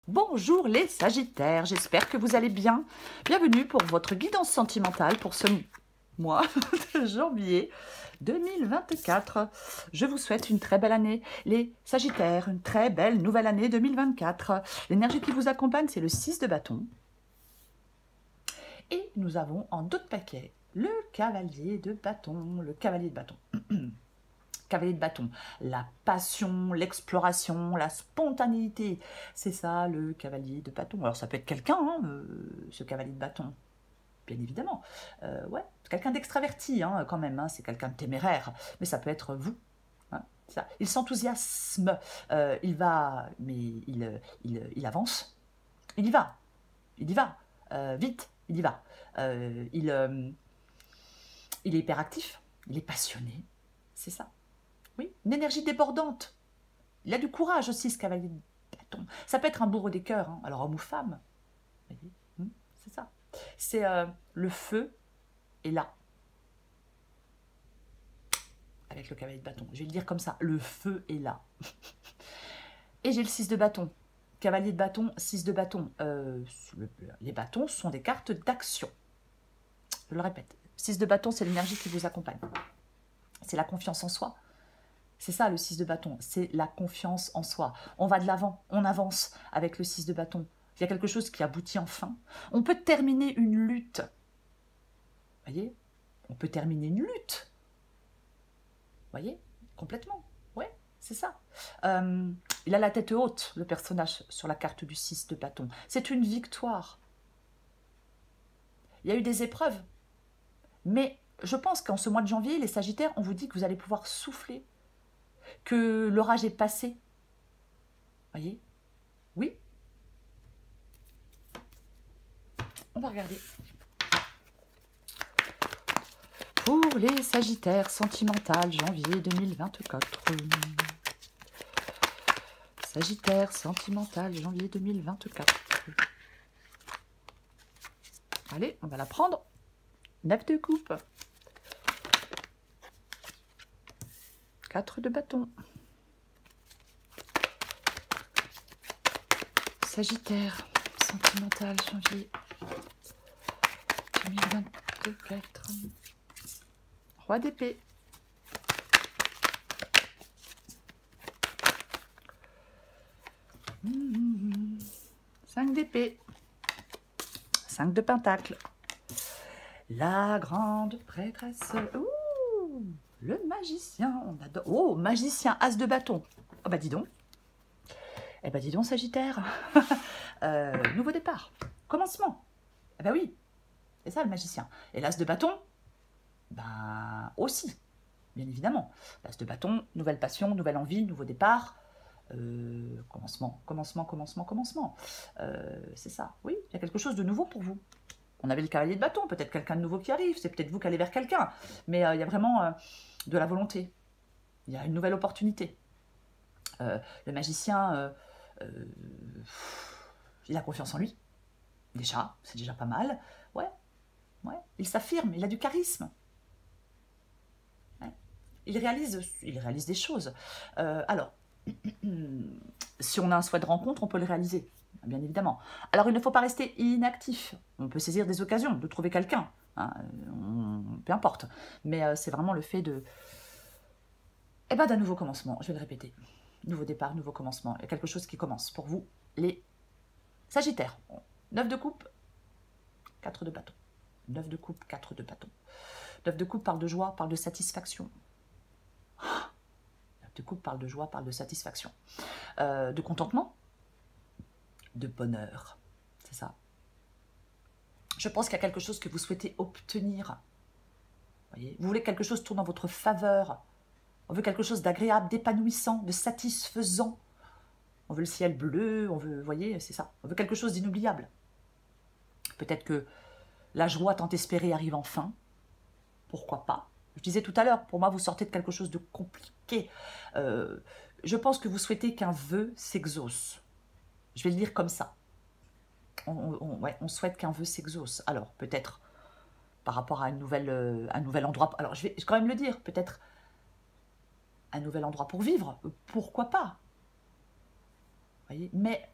Bonjour les Sagittaires, j'espère que vous allez bien. Bienvenue pour votre guidance sentimentale pour ce mois de janvier 2024. Je vous souhaite une très belle année, les Sagittaires, une très belle nouvelle année 2024. L'énergie qui vous accompagne, c'est le 6 de bâton. Et nous avons en d'autres paquets le cavalier de bâton, le cavalier de bâton. Cavalier de bâton, la passion, l'exploration, la spontanéité. C'est ça, le cavalier de bâton. Alors, ça peut être quelqu'un, hein, ce cavalier de bâton, bien évidemment. Ouais, quelqu'un d'extraverti, hein, quand même. Hein, c'est quelqu'un de téméraire. Mais ça peut être vous. Hein, ça. Il s'enthousiasme. Il va, mais il avance. Il y va. Il y va. Vite, il y va. Il est hyperactif. Il est passionné. C'est ça. Oui, une énergie débordante. Il a du courage aussi, ce cavalier de bâton. Ça peut être un bourreau des cœurs, hein. Alors homme ou femme. C'est ça. C'est le feu est là. Avec le cavalier de bâton. Je vais le dire comme ça. Le feu est là. Et j'ai le 6 de bâton. Cavalier de bâton, 6 de bâton. Les bâtons sont des cartes d'action. Je le répète. 6 de bâton, c'est l'énergie qui vous accompagne. C'est la confiance en soi. C'est ça le 6 de bâton, c'est la confiance en soi. On va de l'avant, on avance avec le 6 de bâton. Il y a quelque chose qui aboutit enfin. On peut terminer une lutte. Vous voyez? On peut terminer une lutte. Vous voyez? Complètement. Ouais, c'est ça. Il a la tête haute, le personnage, sur la carte du 6 de bâton. C'est une victoire. Il y a eu des épreuves. Mais je pense qu'en ce mois de janvier, les Sagittaires, on vous dit que vous allez pouvoir souffler, que l'orage est passé. Voyez? Oui. On va regarder. Pour les Sagittaires sentimentales, janvier 2024. Sagittaire sentimental, janvier 2024. Allez, on va la prendre. 9 de coupe. 4 de bâton. Sagittaire, sentimental, janvier 2024. Roi d'épée. Mmh. 5 d'épée. 5 de pentacle. La grande prêtresse. Ouh, le magicien, on adore. Oh, magicien, as de bâton. Oh bah dis donc. Eh bah dis donc, Sagittaire. Nouveau départ. Commencement. Eh bah oui. C'est ça le magicien. Et l'as de bâton, ben aussi, bien évidemment. L'as de bâton, nouvelle passion, nouvelle envie, nouveau départ. Commencement. C'est ça. Oui, il y a quelque chose de nouveau pour vous. On avait le cavalier de bâton, peut-être quelqu'un de nouveau qui arrive, c'est peut-être vous qui allez vers quelqu'un. Mais il y a vraiment de la volonté. Il y a une nouvelle opportunité. Le magicien, il a confiance en lui. Déjà, c'est déjà pas mal. Ouais. Il s'affirme, il a du charisme. Ouais. Il réalise des choses. Alors, si on a un souhait de rencontre, on peut le réaliser, bien évidemment. Alors, il ne faut pas rester inactif. On peut saisir des occasions de trouver quelqu'un. Hein, peu importe. Mais c'est vraiment le fait de... Eh ben, d'un nouveau commencement, je vais le répéter. Nouveau départ, nouveau commencement. Il y a quelque chose qui commence pour vous, les Sagittaires. 9 de coupe, 4 de bâton. 9 de coupe, 4 de bâton. 9 de coupe parle de joie, parle de satisfaction. 9 de coupe parle de joie, parle de satisfaction. De contentement, de bonheur. C'est ça. Je pense qu'il y a quelque chose que vous souhaitez obtenir. Voyez, vous voulez que quelque chose tourne en votre faveur. On veut quelque chose d'agréable, d'épanouissant, de satisfaisant. On veut le ciel bleu, on veut, vous voyez, c'est ça. On veut quelque chose d'inoubliable. Peut-être que la joie tant espérée arrive enfin. Pourquoi pas? Je disais tout à l'heure, pour moi, vous sortez de quelque chose de compliqué. Je pense que vous souhaitez qu'un vœu s'exauce. Je vais le dire comme ça. On souhaite qu'un vœu s'exauce. Alors, peut-être par rapport à un nouvel endroit. Alors, je vais quand même le dire. Peut-être un nouvel endroit pour vivre. Pourquoi pas? Vous voyez? Mais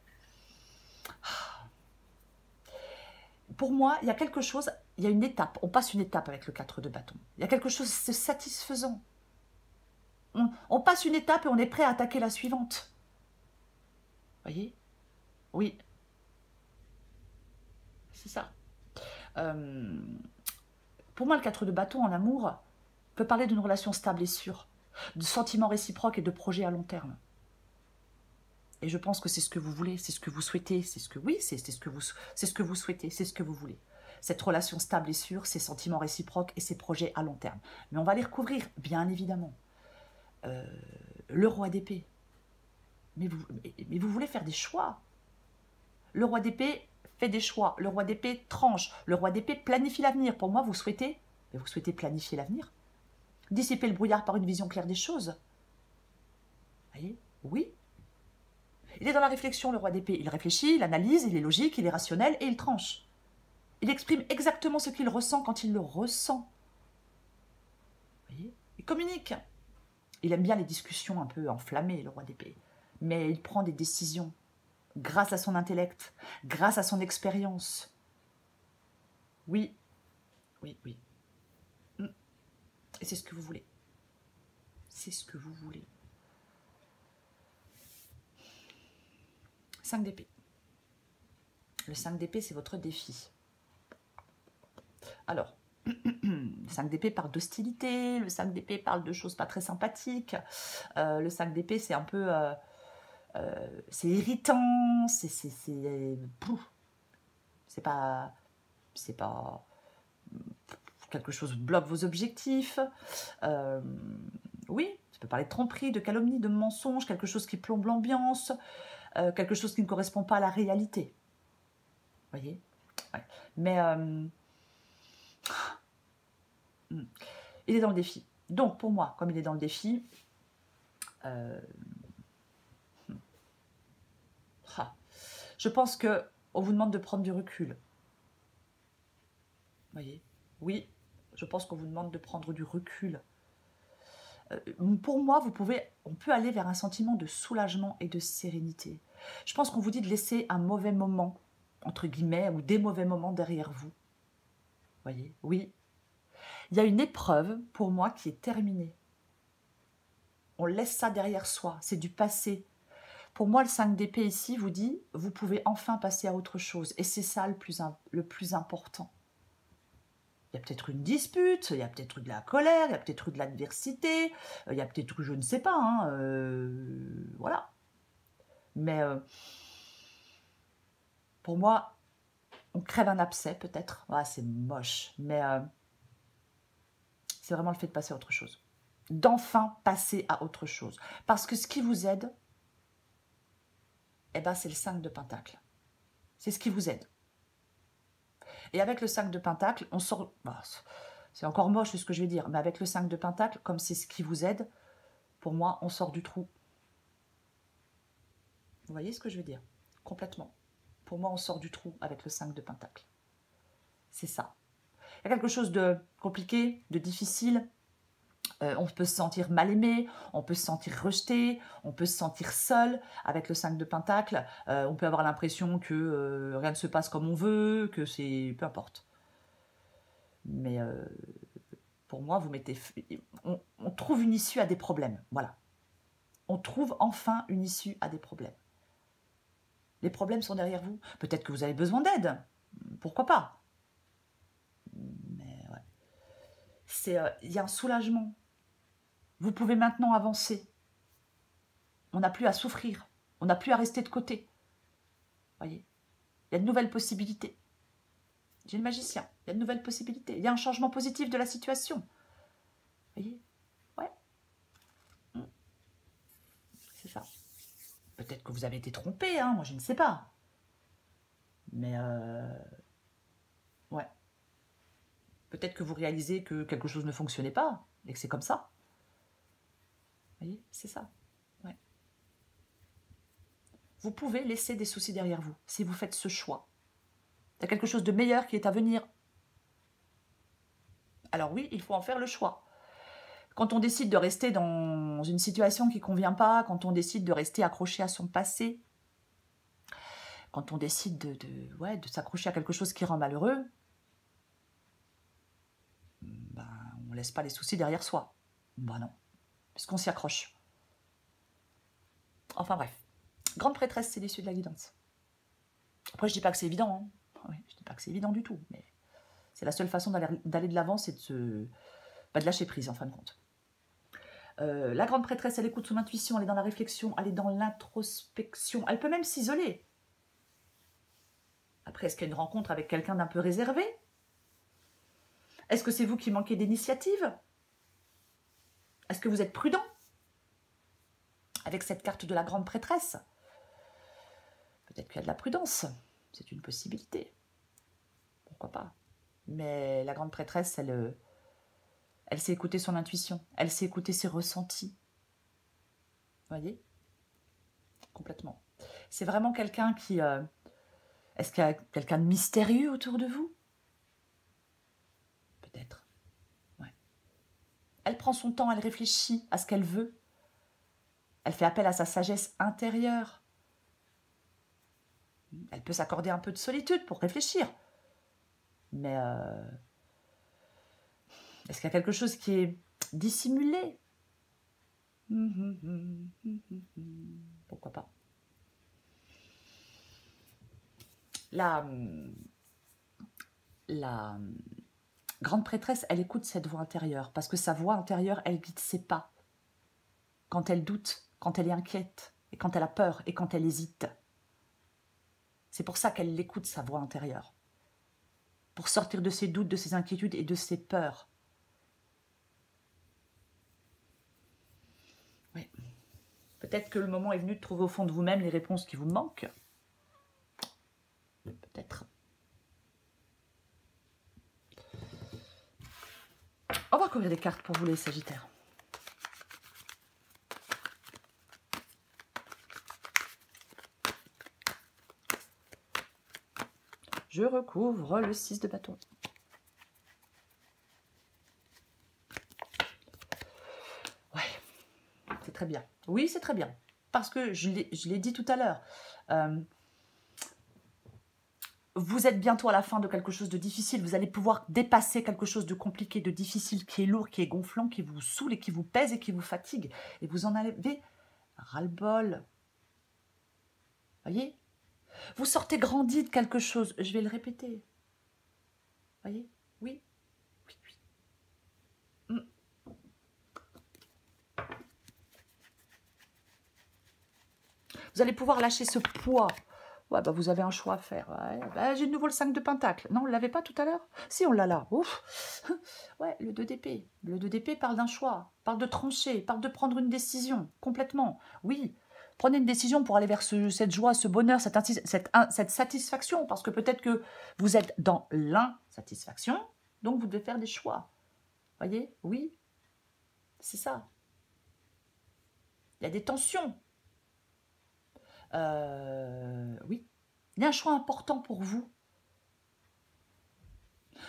pour moi, il y a quelque chose, il y a une étape. On passe une étape avec le 4 de bâton. Il y a quelque chose de satisfaisant. On passe une étape et on est prêt à attaquer la suivante. Voyez? Oui, c'est ça. Pour moi, le 4 de bâton en amour peut parler d'une relation stable et sûre, de sentiments réciproques et de projets à long terme. Et je pense que c'est ce que vous voulez, c'est ce que vous souhaitez, c'est ce que oui, c'est ce que vous souhaitez, c'est ce que vous voulez. Cette relation stable et sûre, ces sentiments réciproques et ces projets à long terme. Mais on va les recouvrir, bien évidemment. Le roi d'épée. Mais vous voulez faire des choix. Le roi d'épée fait des choix. Le roi d'épée tranche. Le roi d'épée planifie l'avenir. Pour moi, vous souhaitez planifier l'avenir. Dissiper le brouillard par une vision claire des choses. Vous voyez? Oui. Il est dans la réflexion, le roi d'épée. Il réfléchit, il analyse, il est logique, il est rationnel et il tranche. Il exprime exactement ce qu'il ressent quand il le ressent. Vous voyez? Il communique. Il aime bien les discussions un peu enflammées, le roi d'épée. Mais il prend des décisions grâce à son intellect, grâce à son expérience. Oui, oui, oui. Et c'est ce que vous voulez. C'est ce que vous voulez. 5 d'épée. Le 5 d'épée, c'est votre défi. Alors, le 5 d'épée parle d'hostilité, le 5 d'épée parle de choses pas très sympathiques. Le 5 d'épée, c'est un peu... c'est irritant, c'est pas quelque chose bloque vos objectifs. Oui, ça peut parler de tromperie, de calomnie, de mensonge, quelque chose qui plombe l'ambiance, quelque chose qui ne correspond pas à la réalité. Vous voyez? Ouais. Mais il est dans le défi. Donc pour moi, comme il est dans le défi, je pense que on vous demande de prendre du recul. Vous voyez? Oui, je pense qu'on vous demande de prendre du recul. Pour moi, on peut aller vers un sentiment de soulagement et de sérénité. Je pense qu'on vous dit de laisser un mauvais moment, entre guillemets, ou des mauvais moments derrière vous. Vous voyez? Oui. Il y a une épreuve, pour moi, qui est terminée. On laisse ça derrière soi, c'est du passé. Pour moi, le 5 d'épée ici vous dit, vous pouvez enfin passer à autre chose. Et c'est ça le plus important. Il y a peut-être une dispute, il y a peut-être eu de la colère, il y a peut-être eu de l'adversité, il y a peut-être eu, je ne sais pas, voilà. Mais pour moi, on crève un abcès peut-être. Ouais, c'est moche, mais c'est vraiment le fait de passer à autre chose. D'enfin passer à autre chose. Parce que ce qui vous aide, eh ben, c'est le 5 de Pentacle. C'est ce qui vous aide. Et avec le 5 de Pentacle, on sort... Bah, c'est encore moche ce que je vais dire, mais avec le 5 de Pentacle, comme c'est ce qui vous aide, pour moi, on sort du trou. Vous voyez ce que je veux dire? Complètement. Pour moi, on sort du trou avec le 5 de Pentacle. C'est ça. Il y a quelque chose de compliqué, de difficile. On peut se sentir mal aimé, on peut se sentir rejeté, on peut se sentir seul avec le 5 de Pentacle. On peut avoir l'impression que rien ne se passe comme on veut, que c'est... peu importe. Mais pour moi, on trouve une issue à des problèmes. Voilà. On trouve enfin une issue à des problèmes. Les problèmes sont derrière vous. Peut-être que vous avez besoin d'aide. Pourquoi pas? Mais ouais. Il y a un soulagement. Vous pouvez maintenant avancer. On n'a plus à souffrir. On n'a plus à rester de côté. Voyez, il y a de nouvelles possibilités. J'ai le magicien. Il y a de nouvelles possibilités. Il y a un changement positif de la situation. Voyez, ouais. C'est ça. Peut-être que vous avez été trompé, hein, moi je ne sais pas. Mais ouais. Peut-être que vous réalisez que quelque chose ne fonctionnait pas et que c'est comme ça. Vous voyez, c'est ça. Ouais. Vous pouvez laisser des soucis derrière vous si vous faites ce choix. Il y a quelque chose de meilleur qui est à venir. Alors oui, il faut en faire le choix. Quand on décide de rester dans une situation qui ne convient pas, quand on décide de rester accroché à son passé, quand on décide de s'accrocher à quelque chose qui rend malheureux, ben, on ne laisse pas les soucis derrière soi. Ben non, puisqu'on s'y accroche. Enfin bref, grande prêtresse, c'est l'issue de la guidance. Après, je dis pas que c'est évident, hein. Oui, je dis pas que c'est évident du tout, mais c'est la seule façon d'aller de l'avant, c'est de lâcher prise en fin de compte. La grande prêtresse, elle écoute son intuition, elle est dans la réflexion, elle est dans l'introspection, elle peut même s'isoler. Après, est-ce qu'il y a une rencontre avec quelqu'un d'un peu réservé? Est-ce que c'est vous qui manquez d'initiative? Est-ce que vous êtes prudent avec cette carte de la grande prêtresse? Peut-être qu'il y a de la prudence, c'est une possibilité. Pourquoi pas? Mais la grande prêtresse, elle sait écouter son intuition, elle sait écouter ses ressentis. Vous voyez? Complètement. C'est vraiment quelqu'un qui... Est-ce qu'il y a quelqu'un de mystérieux autour de vous? Peut-être. Ouais. Elle prend son temps, elle réfléchit à ce qu'elle veut. Elle fait appel à sa sagesse intérieure. Elle peut s'accorder un peu de solitude pour réfléchir. Mais est-ce qu'il y a quelque chose qui est dissimulé? Pourquoi pas? La grande prêtresse, elle écoute cette voix intérieure, parce que sa voix intérieure, elle guide ses pas. Quand elle doute, quand elle est inquiète, et quand elle a peur, et quand elle hésite. C'est pour ça qu'elle l'écoute, sa voix intérieure. Pour sortir de ses doutes, de ses inquiétudes et de ses peurs. Oui. Peut-être que le moment est venu de trouver au fond de vous-même les réponses qui vous manquent. Peut-être. On va courir des cartes pour vous, les Sagittaires. Je recouvre le 6 de bâton. Ouais, c'est très bien. Oui, c'est très bien. Parce que je l'ai dit tout à l'heure. Vous êtes bientôt à la fin de quelque chose de difficile. Vous allez pouvoir dépasser quelque chose de compliqué, de difficile, qui est lourd, qui est gonflant, qui vous saoule et qui vous pèse et qui vous fatigue. Et vous en avez ras-le-bol. Voyez? Vous sortez grandi de quelque chose. Je vais le répéter. Voyez? Oui. Oui, oui. Vous allez pouvoir lâcher ce poids. Ouais, bah vous avez un choix à faire. Ouais, bah, j'ai de nouveau le 5 de Pentacle. Non, on ne l'avait pas tout à l'heure? Si, on l'a là. Ouf. Ouais, le 2 d'épée. Le 2 d'épée parle d'un choix, parle de trancher, parle de prendre une décision, complètement. Oui, prenez une décision pour aller vers cette joie, ce bonheur, cette satisfaction, parce que peut-être que vous êtes dans l'insatisfaction, donc vous devez faire des choix. Voyez? Oui, c'est ça. Il y a des tensions. Oui, il y a un choix important pour vous.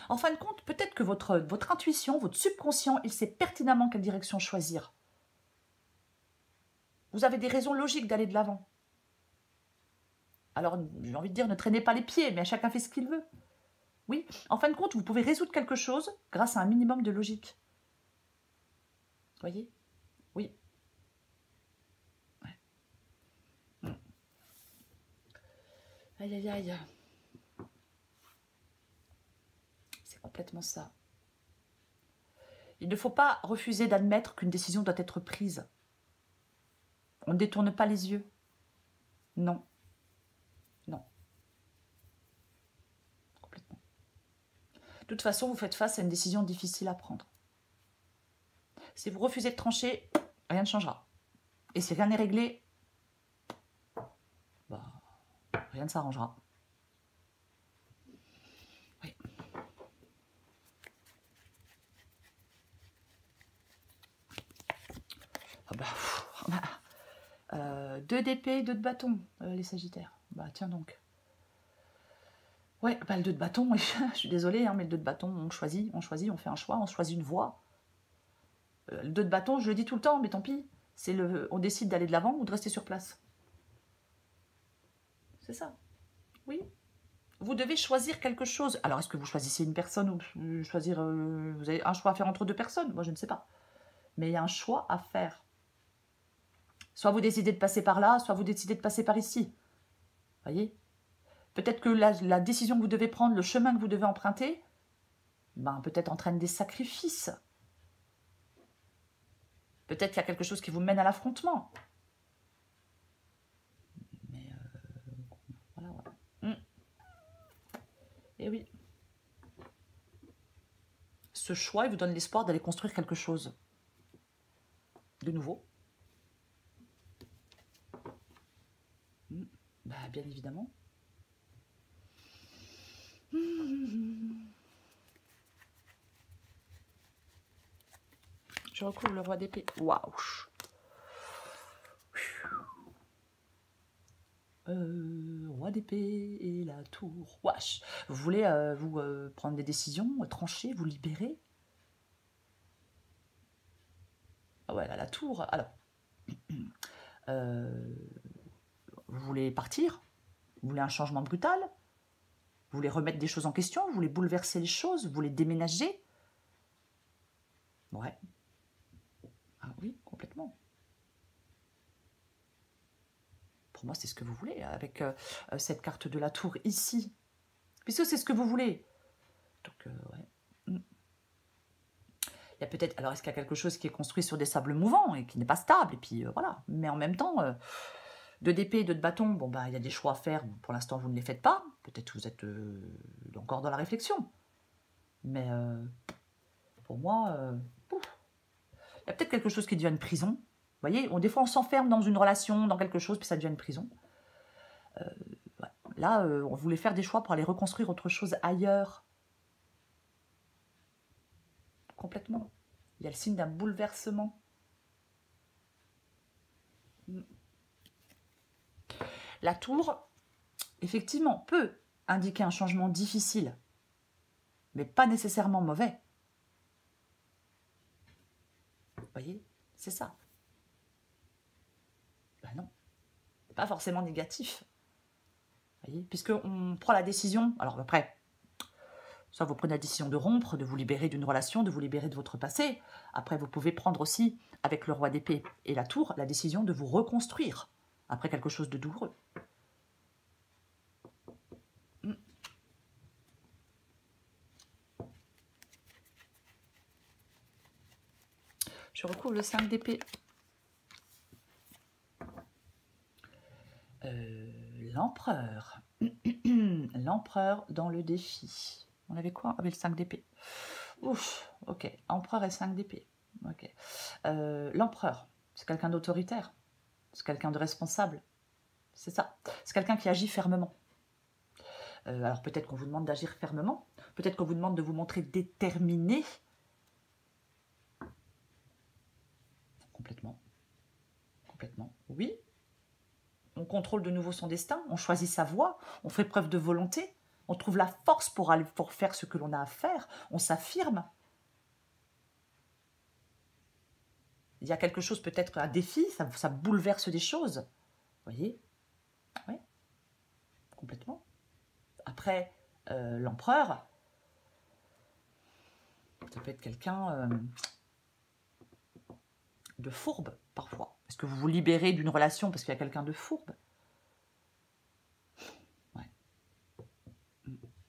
En fin de compte, peut-être que votre intuition, votre subconscient, il sait pertinemment quelle direction choisir. Vous avez des raisons logiques d'aller de l'avant. Alors, j'ai envie de dire, ne traînez pas les pieds, mais chacun fait ce qu'il veut. Oui, en fin de compte, vous pouvez résoudre quelque chose grâce à un minimum de logique. Vous voyez? Oui. Ouais. Aïe, aïe, aïe. C'est complètement ça. Il ne faut pas refuser d'admettre qu'une décision doit être prise. On ne détourne pas les yeux. Non. Non. Complètement. De toute façon, vous faites face à une décision difficile à prendre. Si vous refusez de trancher, rien ne changera. Et si rien n'est réglé, bah, rien ne s'arrangera. Oui. Ah bah, 2 d'épée, 2 de bâton, les Sagittaires. Bah tiens donc. Ouais, bah le 2 de bâton, oui, je suis désolée, hein, mais le 2 de bâton, on choisit, on fait un choix, on choisit une voie. Le 2 de bâton, je le dis tout le temps, mais tant pis. On décide d'aller de l'avant ou de rester sur place. C'est ça. Oui. Vous devez choisir quelque chose. Alors, est-ce que vous choisissez une personne ou choisir... vous avez un choix à faire entre deux personnes? Moi, je ne sais pas. Mais il y a un choix à faire. Soit vous décidez de passer par là, soit vous décidez de passer par ici. Voyez? Peut-être que la décision que vous devez prendre, le chemin que vous devez emprunter, ben, peut-être entraîne des sacrifices. Peut-être qu'il y a quelque chose qui vous mène à l'affrontement. Mais voilà, voilà. Et oui. Ce choix, il vous donne l'espoir d'aller construire quelque chose de nouveau. Bah, bien évidemment. Je recouvre le roi d'épée. Waouh. Roi d'épée et la tour. Wesh. Vous voulez vous prendre des décisions, trancher, vous libérer? Ah ouais, la tour. Alors, vous voulez partir? Vous voulez un changement brutal? Vous voulez remettre des choses en question? Vous voulez bouleverser les choses? Vous voulez déménager? Ouais. Ah oui, complètement. Pour moi, c'est ce que vous voulez, avec cette carte de la tour ici. Puisque c'est ce que vous voulez. Donc, ouais. Il y a peut-être... Alors, est-ce qu'il y a quelque chose qui est construit sur des sables mouvants et qui n'est pas stable? Et puis, voilà. Mais en même temps, de d'épée et de bâton, bon, bah, il y a des choix à faire. Bon, pour l'instant, vous ne les faites pas. Peut-être que vous êtes encore dans la réflexion. Mais pour moi, il y a peut-être quelque chose qui devient une prison. Vous voyez, des fois, on s'enferme dans une relation, dans quelque chose, puis ça devient une prison. Ouais. Là, on voulait faire des choix pour aller reconstruire autre chose ailleurs. Complètement. Il y a le signe d'un bouleversement. La tour, effectivement, peut indiquer un changement difficile, mais pas nécessairement mauvais. Vous voyez, c'est ça. Ben non, pas forcément négatif. Vous voyez, puisqu'on prend la décision, alors après, soit vous prenez la décision de rompre, de vous libérer d'une relation, de vous libérer de votre passé. Après, vous pouvez prendre aussi, avec le roi d'épée et la tour, la décision de vous reconstruire après quelque chose de douloureux. Je recouvre le 5 d'épée. L'empereur. L'empereur dans le défi. On avait quoi? Avec le 5 d'épée. Ouf, ok. Empereur et 5 d'épée. Ok. L'empereur, c'est quelqu'un d'autoritaire. C'est quelqu'un de responsable. C'est ça. C'est quelqu'un qui agit fermement. Alors peut-être qu'on vous demande d'agir fermement. Peut-être qu'on vous demande de vous montrer déterminé. Complètement. Complètement. Oui. On contrôle de nouveau son destin. On choisit sa voie. On fait preuve de volonté. On trouve la force pour faire ce que l'on a à faire. On s'affirme. Il y a quelque chose, peut-être un défi, ça bouleverse des choses. Vous voyez? Oui, complètement. Après, l'empereur, ça peut être quelqu'un de fourbe, parfois. Est-ce que vous vous libérez d'une relation parce qu'il y a quelqu'un de fourbe? Ouais.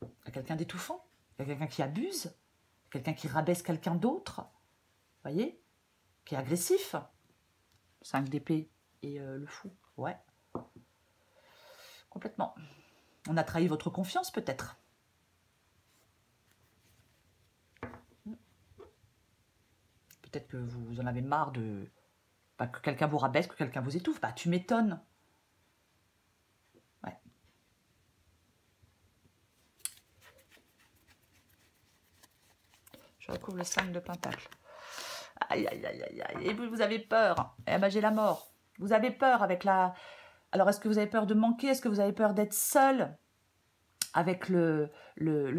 Il y a quelqu'un d'étouffant. Il y a quelqu'un qui abuse. Quelqu'un qui rabaisse quelqu'un d'autre. Vous voyez? Qui est agressif. 5 d'épée et le fou. Ouais. Complètement. On a trahi votre confiance, peut-être. Peut-être que vous en avez marre de... Bah, que quelqu'un vous rabaisse, que quelqu'un vous étouffe. Bah, tu m'étonnes. Ouais. Je recouvre le 5 de pentacle. Aïe, aïe, aïe, aïe, aïe. Et vous avez peur. Eh ben, j'ai la mort. Vous avez peur avec la... Alors, est-ce que vous avez peur de manquer? Est-ce que vous avez peur d'être seul avec le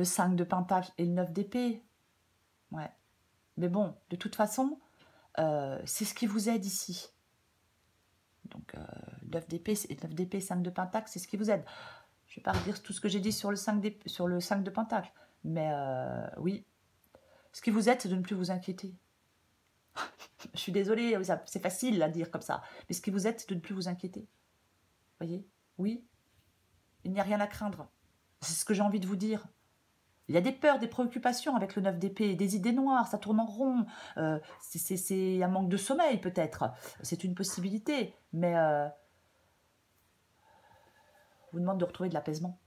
5 de pentacle et le 9 d'épée? Ouais. Mais bon, de toute façon, c'est ce qui vous aide ici. Donc, 9 d'épée, 5 de pentacle, c'est ce qui vous aide. Je ne vais pas redire tout ce que j'ai dit sur le 5 de Pentacle. Mais oui, ce qui vous aide, c'est de ne plus vous inquiéter. Je suis désolée, c'est facile à dire comme ça. Mais ce qui vous aide, c'est de ne plus vous inquiéter. Voyez? Oui, il n'y a rien à craindre. C'est ce que j'ai envie de vous dire. Il y a des peurs, des préoccupations avec le 9 d'épée, des idées noires, ça tourne en rond. C'est un manque de sommeil peut-être. C'est une possibilité. Mais vous demande de retrouver de l'apaisement.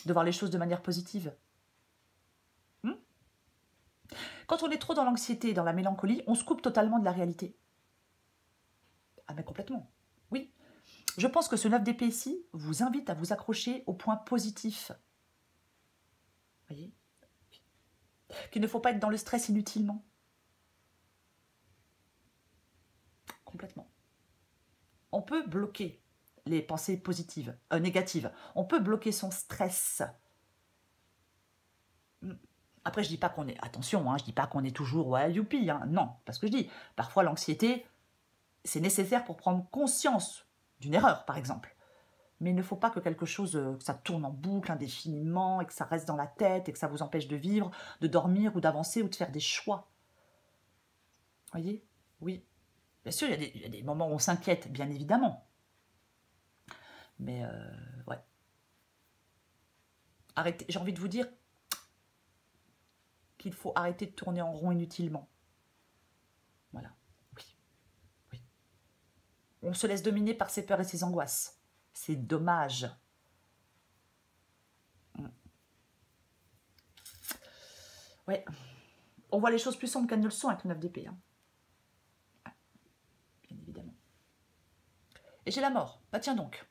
De voir les choses de manière positive. Quand on est trop dans l'anxiété et dans la mélancolie, on se coupe totalement de la réalité. Ah mais complètement. Oui. Je pense que ce 9 d'épée ici vous invite à vous accrocher au point positif. Voyez? Qu'il ne faut pas être dans le stress inutilement. Complètement. On peut bloquer les pensées positives, négatives. On peut bloquer son stress. Après, je dis pas qu'on est... Attention, je dis pas qu'on est toujours ouais, youpi. Non, parce que je dis, parfois l'anxiété, c'est nécessaire pour prendre conscience d'une erreur, par exemple. Mais il ne faut pas que quelque chose, que ça tourne en boucle indéfiniment et que ça reste dans la tête et que ça vous empêche de vivre, de dormir ou d'avancer ou de faire des choix. Voyez? Oui. Bien sûr, il y a des moments où on s'inquiète, bien évidemment. Mais, ouais. Arrêtez, j'ai envie de vous dire qu'il faut arrêter de tourner en rond inutilement. Voilà. Oui. Oui. On se laisse dominer par ses peurs et ses angoisses. C'est dommage. Ouais. On voit les choses plus sombres qu'elles ne le sont avec le 9 d'épée. Bien évidemment. Et j'ai la mort. Bah tiens donc.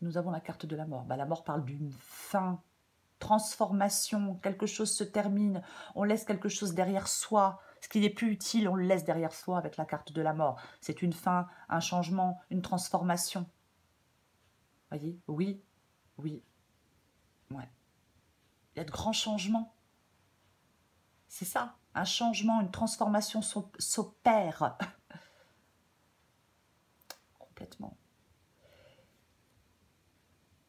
Nous avons la carte de la mort. Bah, la mort parle d'une fin, transformation, quelque chose se termine, on laisse quelque chose derrière soi. Ce qui n'est plus utile, on le laisse derrière soi avec la carte de la mort. C'est une fin, un changement, une transformation. Voyez? Oui, oui, ouais. Il y a de grands changements. C'est ça, un changement, une transformation s'opère. Complètement.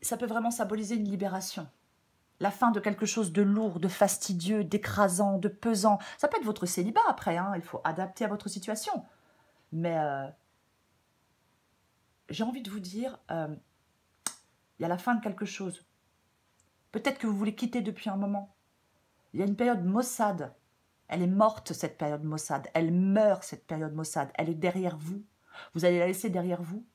Ça peut vraiment symboliser une libération. La fin de quelque chose de lourd, de fastidieux, d'écrasant, de pesant. Ça peut être votre célibat après, il faut adapter à votre situation. Mais j'ai envie de vous dire, il y a la fin de quelque chose. Peut-être que vous voulez quitter depuis un moment. Il y a une période maussade. Elle est morte, cette période maussade. Elle meurt, cette période maussade. Elle est derrière vous. Vous allez la laisser derrière vous.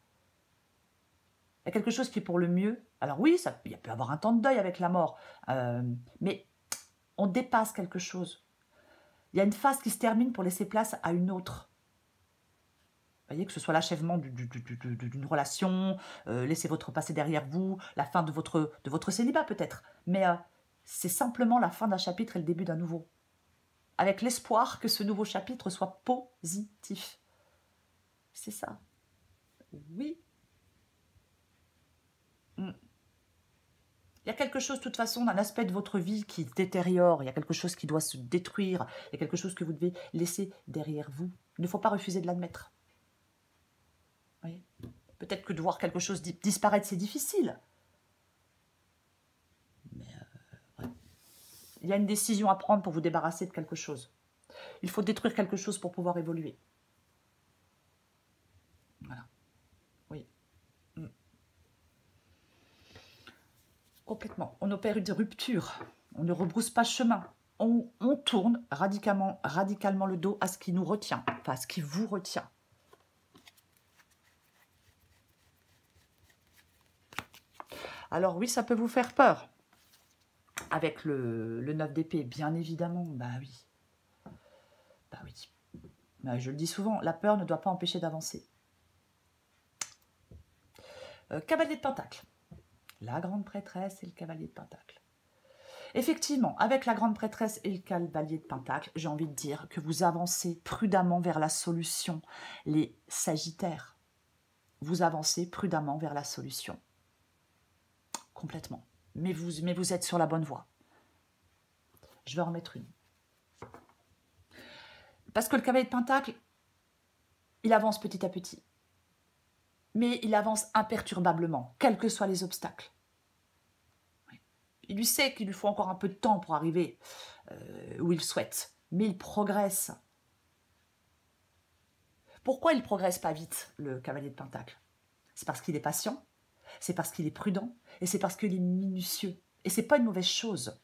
Il y a quelque chose qui est pour le mieux. Alors oui, il peut y avoir un temps de deuil avec la mort. Mais on dépasse quelque chose. Il y a une phase qui se termine pour laisser place à une autre. Vous voyez, que ce soit l'achèvement d'une relation, laissez votre passé derrière vous, la fin de votre célibat peut-être. Mais c'est simplement la fin d'un chapitre et le début d'un nouveau. Avec l'espoir que ce nouveau chapitre soit positif. C'est ça. Oui. Il y a quelque chose, de toute façon, d'un aspect de votre vie qui se détériore. Il y a quelque chose qui doit se détruire. Il y a quelque chose que vous devez laisser derrière vous. Il ne faut pas refuser de l'admettre. Oui. Peut-être que de voir quelque chose disparaître, c'est difficile. Mais ouais. Il y a une décision à prendre pour vous débarrasser de quelque chose. Il faut détruire quelque chose pour pouvoir évoluer. Voilà. Oui. Complètement. On opère une rupture. On ne rebrousse pas chemin. On tourne radicalement le dos à ce qui nous retient, enfin à ce qui vous retient. Alors oui, ça peut vous faire peur. Avec le 9 d'épée, bien évidemment, bah oui. Bah oui. Bah, je le dis souvent, la peur ne doit pas empêcher d'avancer. Cavalier de Pentacle. La grande prêtresse et le cavalier de Pentacle. Effectivement, avec la grande prêtresse et le cavalier de Pentacle, j'ai envie de dire que vous avancez prudemment vers la solution. Les Sagittaires, vous avancez prudemment vers la solution. Complètement. Mais vous êtes sur la bonne voie. Je vais en mettre une. Parce que le cavalier de Pentacle, il avance petit à petit. mais il avance imperturbablement, quels que soient les obstacles. Il lui sait qu'il lui faut encore un peu de temps pour arriver où il souhaite, mais il progresse. Pourquoi il ne progresse pas vite, le cavalier de Pentacle? C'est parce qu'il est patient, c'est parce qu'il est prudent, et c'est parce qu'il est minutieux. Et ce n'est pas une mauvaise chose.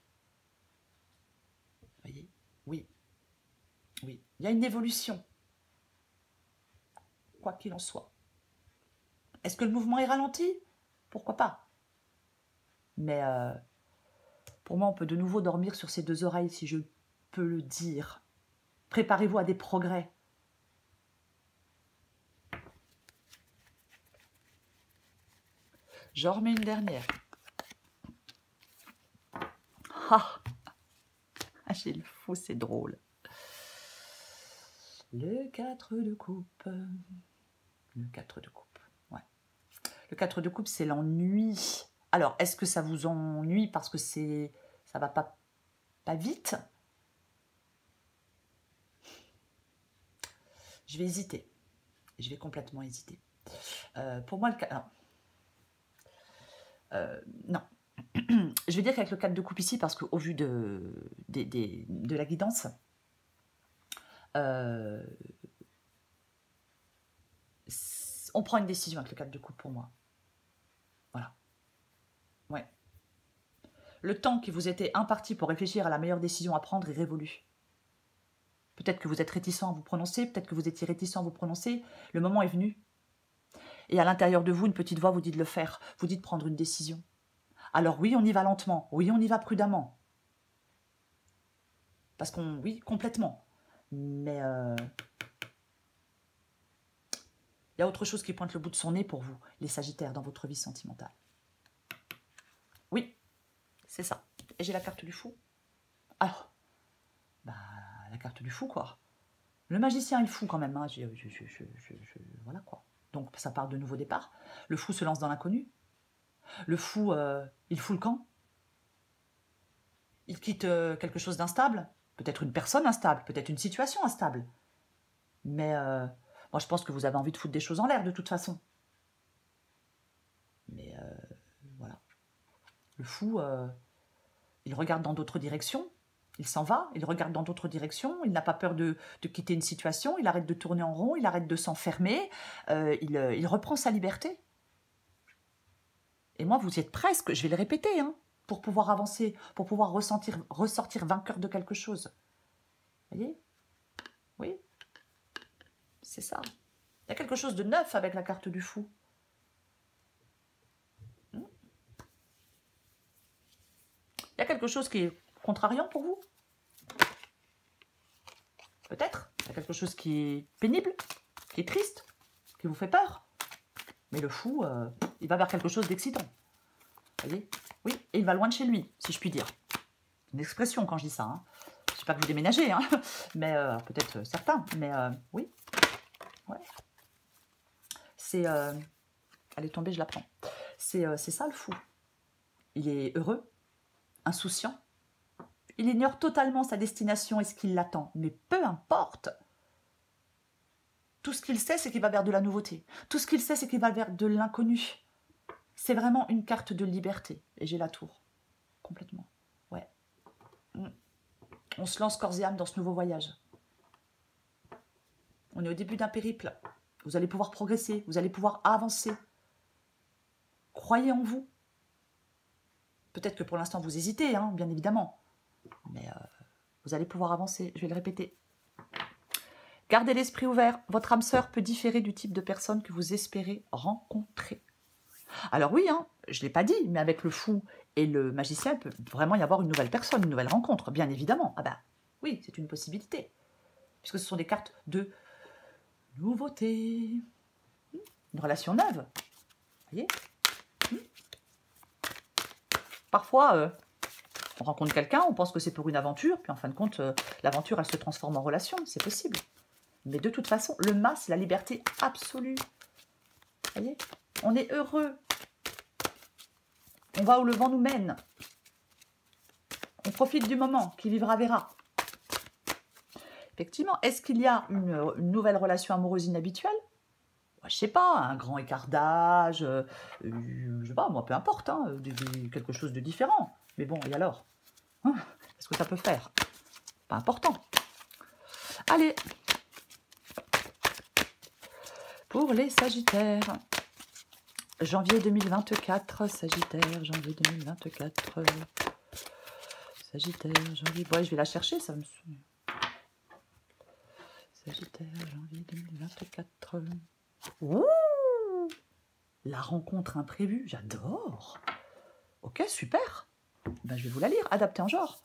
Vous voyez? Oui. Oui. Il y a une évolution, quoi qu'il en soit. Est-ce que le mouvement est ralenti? Pourquoi pas? Mais pour moi, on peut de nouveau dormir sur ses deux oreilles, si je peux le dire. Préparez-vous à des progrès. J'en remets une dernière. Ah, j'ai le fou, c'est drôle. Le 4 de coupe. Le 4 de coupe, ouais. Le 4 de coupe, c'est l'ennui. Alors, est-ce que ça vous ennuie parce que ça va pas vite? Je vais hésiter. Je vais complètement hésiter. Pour moi, le 4... non. Je vais dire qu'avec le 4 de coupe ici, parce qu'au vu de la guidance, on prend une décision avec le 4 de coupe pour moi. Voilà. Ouais. Le temps qui vous était imparti pour réfléchir à la meilleure décision à prendre est révolu. Peut-être que vous êtes réticent à vous prononcer, peut-être que vous étiez réticent à vous prononcer. Le moment est venu. Et à l'intérieur de vous, une petite voix vous dit de le faire, vous dit de prendre une décision. Alors oui, on y va lentement, oui, on y va prudemment. Parce qu'on, oui, complètement. Mais il y a autre chose qui pointe le bout de son nez pour vous, les Sagittaires, dans votre vie sentimentale. Oui, c'est ça. Et j'ai la carte du fou. Alors, bah, la carte du fou, quoi. Le magicien est fou quand même. Hein. Voilà, quoi. Donc, ça part de nouveau départ. Le fou se lance dans l'inconnu. Le fou, il fout le camp. Il quitte quelque chose d'instable. Peut-être une personne instable, peut-être une situation instable. Mais moi, je pense que vous avez envie de foutre des choses en l'air, de toute façon. Mais voilà. Le fou, il regarde dans d'autres directions. Il s'en va, il regarde dans d'autres directions. Il n'a pas peur de quitter une situation. Il arrête de tourner en rond, il arrête de s'enfermer. Il reprend sa liberté. Et moi, vous y êtes presque, je vais le répéter, hein, pour pouvoir avancer, pour pouvoir ressortir vainqueur de quelque chose. Vous voyez? Oui. C'est ça. Il y a quelque chose de neuf avec la carte du fou. Il y a quelque chose qui est contrariant pour vous? Peut-être. Il y a quelque chose qui est pénible, qui est triste, qui vous fait peur. Mais le fou, il va vers quelque chose d'excitant. Vous voyez? Oui, et il va loin de chez lui, si je puis dire. C'est une expression quand je dis ça. Hein. Je ne sais pas que vous déménagez, hein, mais peut-être certains. Mais oui. Ouais. C'est... elle est tombée, je la prends. C'est ça le fou. Il est heureux, insouciant. Il ignore totalement sa destination et ce qui l'attend. Mais peu importe. Tout ce qu'il sait, c'est qu'il va vers de la nouveauté. Tout ce qu'il sait, c'est qu'il va vers de l'inconnu. C'est vraiment une carte de liberté. Et j'ai la tour. Complètement. Ouais. On se lance corps et âme dans ce nouveau voyage. On est au début d'un périple. Vous allez pouvoir progresser. Vous allez pouvoir avancer. Croyez en vous. Peut-être que pour l'instant, vous hésitez, hein, bien évidemment. Mais vous allez pouvoir avancer. Je vais le répéter. Gardez l'esprit ouvert. Votre âme sœur peut différer du type de personne que vous espérez rencontrer. Alors oui, hein, je ne l'ai pas dit, mais avec le fou et le magicien, il peut vraiment y avoir une nouvelle personne, une nouvelle rencontre, bien évidemment. Ah bah oui, c'est une possibilité. Puisque ce sont des cartes de nouveauté. Une relation neuve. Vous voyez? Parfois, on rencontre quelqu'un, on pense que c'est pour une aventure, puis en fin de compte, l'aventure, elle se transforme en relation, c'est possible. Mais de toute façon, le mât, c'est la liberté absolue. Vous voyez? On est heureux. On va où le vent nous mène. On profite du moment, qui vivra verra. Effectivement, est-ce qu'il y a une nouvelle relation amoureuse inhabituelle? je sais pas, un grand écart d'âge, je sais pas, moi, peu importe, hein, quelque chose de différent. Mais bon, et alors? Qu'est-ce que ça peut faire? Pas important. Allez, pour les Sagittaires, janvier 2024, Sagittaire, janvier 2024, Sagittaire, janvier... Ouais, je vais la chercher, ça me... Sagittaire, janvier 2024. Ouh, la rencontre imprévue, j'adore. Ok, super. Ben, je vais vous la lire, adaptée en genre.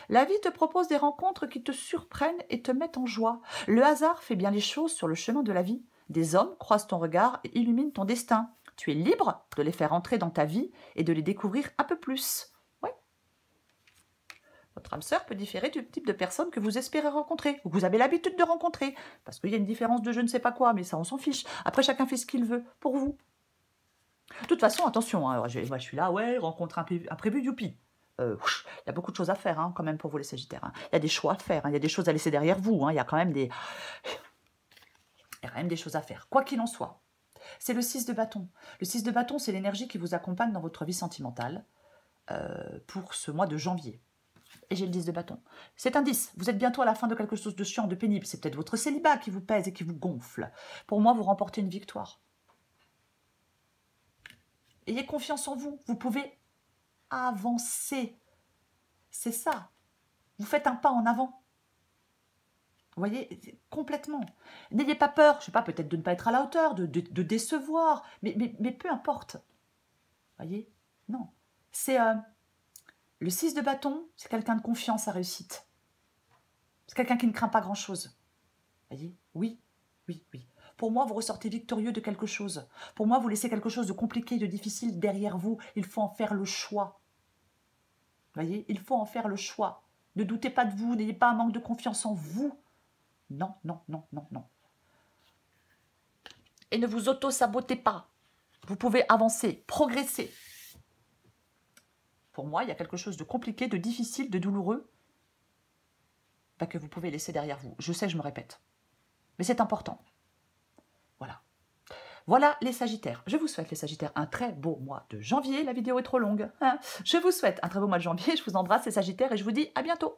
La vie te propose des rencontres qui te surprennent et te mettent en joie. Le hasard fait bien les choses sur le chemin de la vie. Des hommes croisent ton regard et illuminent ton destin. Tu es libre de les faire entrer dans ta vie et de les découvrir un peu plus. Ouais. Votre âme sœur peut différer du type de personne que vous espérez rencontrer, ou que vous avez l'habitude de rencontrer. Parce qu'il y a une différence de je ne sais pas quoi, mais ça, on s'en fiche. Après, chacun fait ce qu'il veut pour vous. De toute façon, attention, hein, je suis là, ouais, rencontre imprévue, youpi. Il y a beaucoup de choses à faire, hein, quand même, pour vous les Sagittaires. Hein. Il y a des choix à faire, hein, il y a des choses à laisser derrière vous. Hein, il y a quand même des choses à faire. Quoi qu'il en soit, c'est le 6 de bâton. Le 6 de bâton, c'est l'énergie qui vous accompagne dans votre vie sentimentale pour ce mois de janvier. Et j'ai le 10 de bâton. C'est un 10. Vous êtes bientôt à la fin de quelque chose de chiant, de pénible. C'est peut-être votre célibat qui vous pèse et qui vous gonfle. Pour moi, vous remportez une victoire. Ayez confiance en vous. Vous pouvez avancer. C'est ça. Vous faites un pas en avant. Vous voyez, complètement. N'ayez pas peur, je ne sais pas, peut-être de ne pas être à la hauteur, de décevoir, mais peu importe. Vous voyez, non. C'est le 6 de bâton, c'est quelqu'un de confiance à réussite. C'est quelqu'un qui ne craint pas grand-chose. Vous voyez, oui, oui, oui. Pour moi, vous ressortez victorieux de quelque chose. Pour moi, vous laissez quelque chose de compliqué, de difficile derrière vous. Il faut en faire le choix. Vous voyez, il faut en faire le choix. Ne doutez pas de vous, n'ayez pas un manque de confiance en vous. Non, non, non, non, non. Et ne vous auto-sabotez pas. Vous pouvez avancer, progresser. Pour moi, il y a quelque chose de compliqué, de difficile, de douloureux que vous pouvez laisser derrière vous. Je sais, je me répète. Mais c'est important. Voilà. Voilà les Sagittaires. Je vous souhaite, les Sagittaires, un très beau mois de janvier. La vidéo est trop longue. Hein. Je vous souhaite un très beau mois de janvier. Je vous embrasse, les Sagittaires, et je vous dis à bientôt.